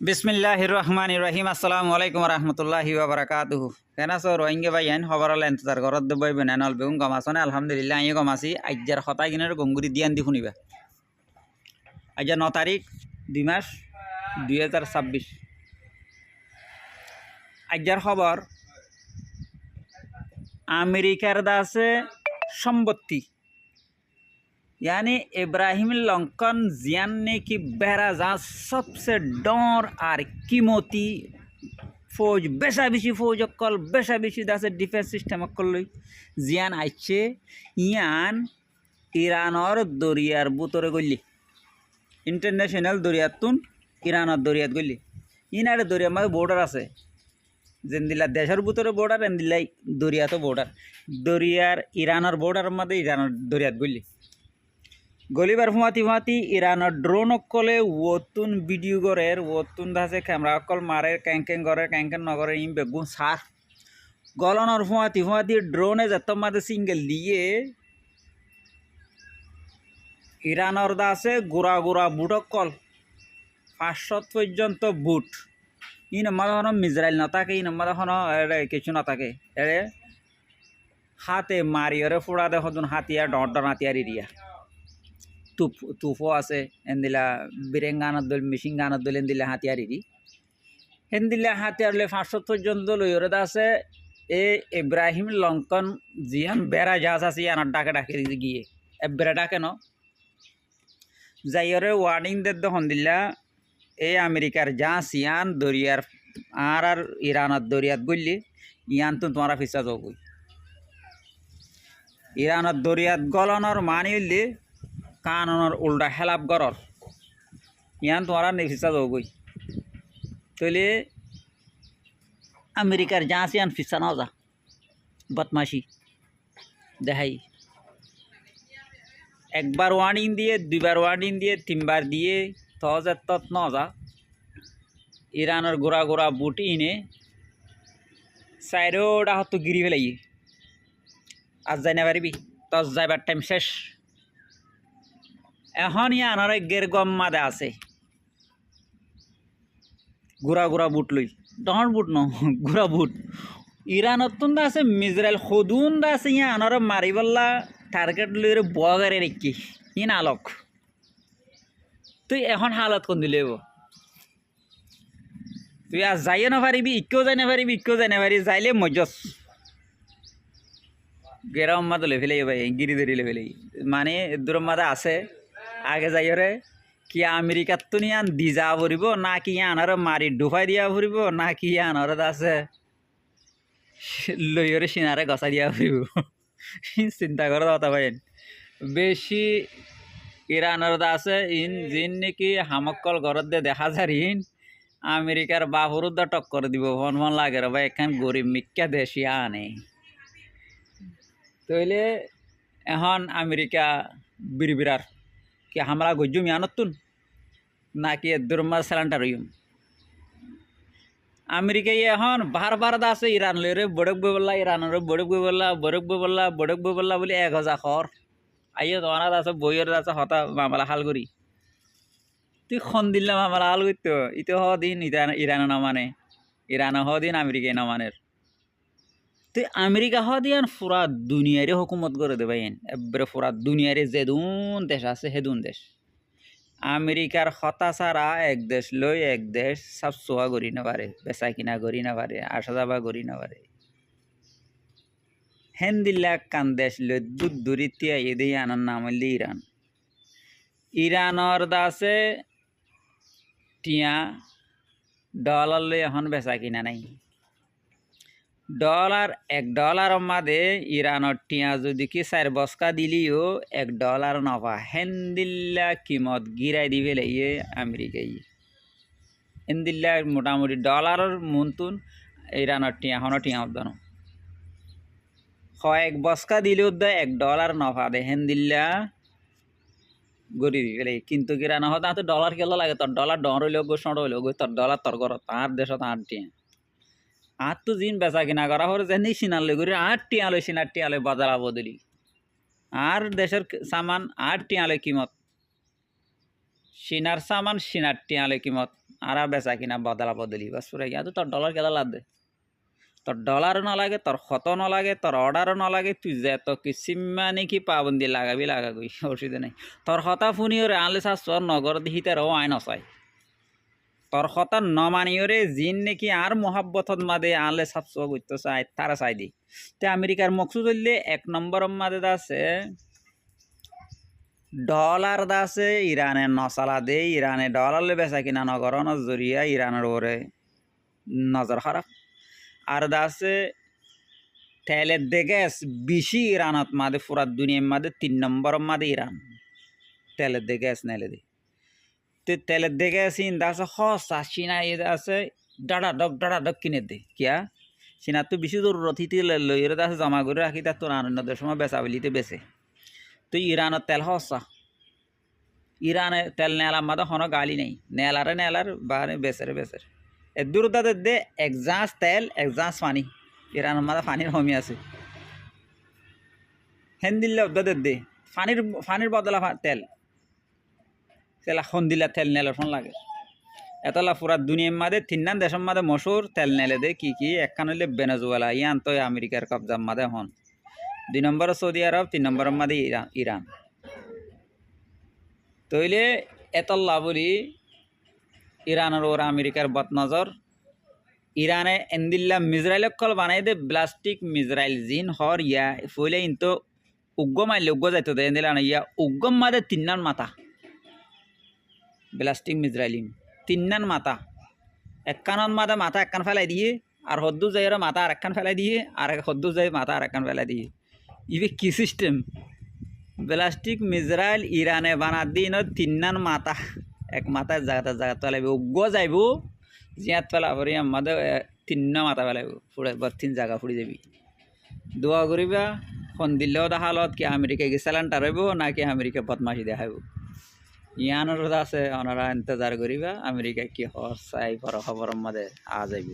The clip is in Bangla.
বিসমিল্লাহির রহমানির রহিম। আসসালামু আলাইকুম রহমতুল্লাহি ওয়া বারাকাতুহু। কেন আছো রোহিঙ্গা ভাইয়ান খবরাল ইন্তজার ঘরত দেবই বেনানল বেগুন গমাছনে আলহামদুলিল্লাহ আইয়ে গমাছি আজ্জার হতা কিনের গঙ্গুরি দিয়ান দি শুনিবা। আজ্জা 9 তারিখ 2 মাস 2026। আজ্জার খবর আমেরিকার দাসে সম্পত্তি यानी इब्राहिम लंकन जियाने की बहराजा सबसे डर और कीमती फौज बेशा बेशी फौज अक्ल बेशा बेशी दासे डिफेंस सिस्टम अक्ल जियान आइचे यान इरानर दरियार बुतरे गल्ली इंटरनेशनल दरियातुन इरानर दरियात गल्ली इनारे दरिया मध्य बॉर्डर आछे जेन दिला देशर बुतरे बॉर्डर एन दिला दरिया तो बॉर्डर दरियार इरानर बॉर्डर मध्य इरानर दरियात गल्ली गलिबार फुमाती फुमाती इरान ड्रोन कले वतुन वीडियो गरेर वतुन धासे कैमरा कल मारे कैंकें गरे कैंकें नगरे इम बेगुन सार गलनर फुमाती फुमाती ड्रोने जत मादे सिंगल लिए इरानर दासे गुरा गुरा बुट कल 500 पर्यन्त बुट इन मादा मिजराइल नाके इन मादा किछु नाके एरे हाथे मारियरे फुड़ा दे हदुन हाथियार डर डर हाथियार एरिया तुफो आसे एंदिला बिरेंगानत दल मिशिन गानत दल एंदिला हाथियार इरी एंदिला हाथियार ले 500 पर्यन्त लयरे दासे ए इब्राहिम लंकन जियान बेरा जास आसी आना डाके डाके गिये एबरा डाके न जायरे वार्निंग दे दहन दिला ए अमेरिकार जासियान दरियार आर इरानत दरियात गल्ली यान तो तुम्हारा फिसा जाओ इरानत दरियात गलनर मानी ले कानूनर उल्टा हेलाप गरर यान तुम्हारा निफिसा जाओ तले अमेरिकार जहाँ यान फिसा ना जा बदमाशी देखाई एक बार वार्निंग दिए 2 बार वार्निंग दिए 3 बार दिए तो तत न जा इरानर गोरा गोरा बुट इने साइडोटा हतो गिरी फेलाइए आज जाने पारिबी तस जाइबार टाइम शेष এখন ইয়ানরে গের গম মাদে আছে গুড়া গুড়া বুট লই ডহর বুট ন গুড়া বুট ইরানতুন দা আছে মিজরাইল খদুন দা আছে ইয়ানরে মারিবল্লা টার্গেট লইরে বগারে রেখি ইন আলোক তুই এখন হালত কোন দিলেব তুই আজ যাইয়ে না পারিবি ইকেও যাই না পারিবি ইকেও যাই না পারি যাইলে মজস গেরাম মাদ লে ফেলে ভাই গিরি ধরি লে ফেলে মানে দূর মাদা আছে आगे जाइए कि अमेरिका तो नहीं दीजा भरब ना कि यानर मारि डुफाई दिया भरब ना कि यानर दासे लइरे सिनारे गसा दिया भरब चिंता कर कथा भाई बेशी इरानर दासे इन जिन नाकि हामक्कल घरत दे देखा जारी अमेरिकार बापरू दा टक्कर দিব मन मन लागे भाई एखान गरीब मिक्का देशी आने तैले এখন अमेरिका बिरबिरार कि हमरा गजुम यानतुन ना कि दुर्मा सिलेंडर हईम अमेरिका এখন बार बार दासे इरान लरे बड़क बोला इरान बड़क बोला बड़क बोला बड़क बोला बोले 1000 खर आइए तुम्हारा दासे बइयर दासे हता मामला हाल करी तुई খন दिल्ला मामला हाल करतो इतो ह दिन इरान ना माने इरान ह दिन अमेरिका ना माने तो अमेरिका ह दियान पूरा दुनियारे हुकूमत करे दे भाई एबारे पूरा दुनियारे जेदुन देश आछे हेदुन देश अमेरिकार हता छाड़ा एक देश लई एक देश सब सोया करी ना पारे बेचा किना करी ना पारे आसा जावा करी ना पारे हेंदिल्ला कान देश लई दूर दूरित्या एदे आनार नाम हইল इरान इरानर दासे टिया डलार लई এখন बेचा किना नाई डॉलर $1 मादे इरानर टिया जो कि 4 बस्का दिलियो $1 नफा हेंदिल्ला कीमत गिराई दिवे लाइए अमेरिका हेंदिल्ला मोटामुटी डॉलर मुनतुन इरानर टिया हन टिया उदानो एक बस्का दिले $1 नफा दे हेंदिल्ला गरी दिवे लाइए किन्तु इरान हता तो डॉलर केला लागे तो डॉलर डर हইলো गो सड़ हইলো गो तो डॉलर तर घर तार देश तार टिया আর তো জিন বেচা কিনা করা হরে যেন সিনালে করে 8 টিয়ালে সিনার টিয়ালে বাজার বদলি আর দেশের সামান 8 টিয়ালে কিমত সিনার সামান সিনার টিয়ালে কিমত আরা বেচা কিনা বদলা বদলি বাস পুরা গিয়া তোর ডলার কেদা লাগ দে তোর ডলারও নালাগে তোর ক্ষত নালাগে তোর অর্ডারও নালাগে তুই যে তো কি সিম্মানি কি পাবন্দি লাগাবি লাগাবি অসুবিধা নেই তোর হতা ফুনিওরে আনলে চাষ নগর দিহিতে রও আইন অসাই তোর হতা নমানিওরে জিন নাকি আর মহাব্বতত মাদে আনলে চাপস করতে চাই তারা চাই দি তে আমেরিকার মকসুদ হইলে 1 নম্বর মাদে আছে ডলার দাসে ইরানে নসালা দে ইরানে ডলার লে বেচা কিনা নগরণ জরিয়া ইরানের ওরে নজর খারাপ আর দাসে তেলের দে গ্যাস বেশি ইরানত মাদে পুরা দুনিয়ার মাদে 3 নম্বর মাদে ইরান তেলের দে গ্যাস নেলে দে তো তেলের দে গ্যাস ইন দাসে হসা চীনা এ দাসে ডাডা ডক কিনে দে কিয়া চীনা তো বেশি জরুরত হিতে লইরে দাসে জমা করে রাখি তার তো আনন্দের সময় বেচা বলিতে বেচে তো ইরানের তেল হসা ইরানে তেল নেলার মাদে হনো গালি নেই নেলার বারে বেচের এ দূর দাদের দে এক জাঁচ তেল এক জাঁচ পানি ইরানের মাদে পানির হমি আছে হেন দিল্লে দাদের দে পানির বদলা তেল তেলা খন দিলা তেল নেলে ফোন লাগে এতলা পুরা দুনিয়ার মাদে 3 দেশের মাদে মশুর তেল নেলে দে কি একখান হইলে ভেনেজুয়েলা ইয়ান তো আমেরিকার কবজার মাদে হন 2 নম্বর সৌদি আরব 3 নম্বরের মাদে ইরান তইলে এতল্লা বলি ইরানের ওর আমেরিকার বদনজর ইরানে এন্দিল্লা মিজরাইল কল বানাই দে প্লাস্টিক মিজরাইল জিন হর ইয়া ফইলে ইনতো উগ্গ মাইলে উগ্গ যাইতো দে এন্দিলা না ইয়া উগ্গম মাদে 3 মাথা প্লাস্টিক মিজরাইলিন 3 মাথা একখানত মাদে মাথা একখান ফেলাই দিয়ে আর হদ্দু যাই মাথা আর একখান ফেলাই দিয়ে আর হদ্দু যাই মাথা আর একখান ফেলাই দিয়ে ইবে কি সিস্টেম প্লাস্টিক মিজরাইল ইরানে বানা দিন 3 মাথা এক মাথায় জায়গা পেলাইব উগ্গ যাইব জিয়াত পেলা ভরি আমাদের 3 মাথা পেলাইব ফুড়ে 3 জায়গা ফুড়ি যাবি দোয়া করিবা ফোন দিলেও দেখালত কি আমেরিকা গেছিলেন টারইব নাকি আমেরিকা বদমাশি দেখাইব ইয়ানোর আছে ওনারা ইন্তজার করিবা আমেরিকা কি হর চাই খবরের মধ্যে আ যাইব।